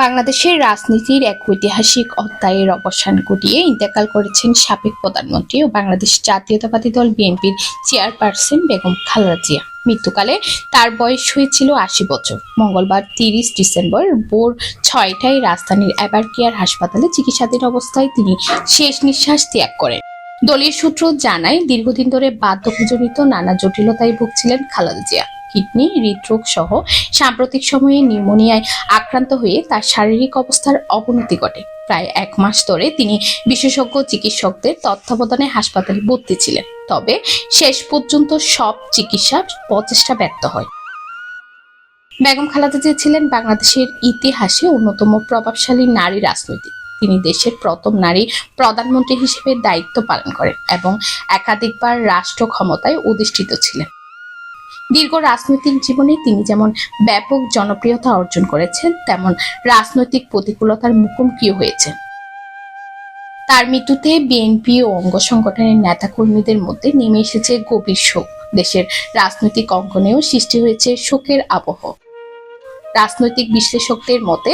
বাংলাদেশের রাজনীতির এক ঐতিহাসিক অধ্যায়ের অবসান ঘটিয়ে ইন্তেকাল করেছেন সাবেক প্রধানমন্ত্রী ও বাংলাদেশ জাতীয়তাবাদী দল বিএনপির চেয়ারপারসন বেগম খালেদা জিয়া। মৃত্যুকালে তার বয়স হয়েছিল ৮০ বছর। মঙ্গলবার ৩০ ডিসেম্বর ভোর ৬টায় রাজধানীর এবারকেয়ার হাসপাতালে চিকিৎসাধীন অবস্থায় তিনি শেষ নিঃশ্বাস ত্যাগ করেন। দলীয় সূত্র জানায়, দীর্ঘদিন ধরে বার্ধক্যজনিত নানা জটিলতায় ভুগছিলেন খালেদা জিয়া। কিডনি, হৃদরোগ সহ সাম্প্রতিক সময়ে নিউমোনিয়ায় আক্রান্ত হয়ে তার শারীরিক অবস্থার অবনতি ঘটে। প্রায় ১ মাস ধরে তিনি বিশেষজ্ঞ চিকিৎসকদের তত্ত্বাবধানে হাসপাতালে ভর্তি ছিলেন। তবে শেষ পর্যন্ত সব চিকিৎসা প্রচেষ্টা ব্যর্থ হয়। বেগম খালেদা জিয়া ছিলেন বাংলাদেশের ইতিহাসে অন্যতম প্রভাবশালী নারী রাজনীতিক। তিনি দেশের প্রথম নারী প্রধানমন্ত্রী হিসেবে দায়িত্ব পালন করেন এবং একাধিকবার রাষ্ট্র ক্ষমতায় অধিষ্ঠিত ছিলেন। দীর্ঘ রাজনৈতিক জীবনে তিনি যেমন ব্যাপক জনপ্রিয়তা অর্জন করেছেন, তেমন রাজনৈতিক প্রতিকূলতার মুখোমুখিও হয়েছেন। তার মৃত্যুতে বিএনপি ও অঙ্গ সংগঠনের নেতাকর্মীদের মধ্যে নেমে এসেছে গভীর শোক। দেশের রাজনৈতিক অঙ্গনেও সৃষ্টি হয়েছে শোকের আবহ। রাজনৈতিক বিশ্লেষকদের মতে,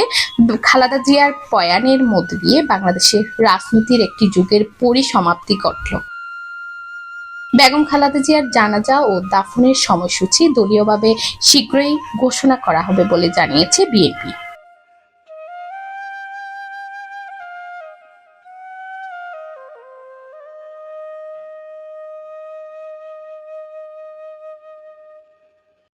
খালেদা জিয়ার প্রয়াণের মধ্য দিয়ে বাংলাদেশের রাজনীতির একটি যুগের পরিসমাপ্তি ঘটল। বেগম খালেদা জিয়ার জানাজা ও দাফনের সময়সূচি দলীয়ভাবে শীঘ্রই ঘোষণা করা হবে বলে জানিয়েছে বিএনপি।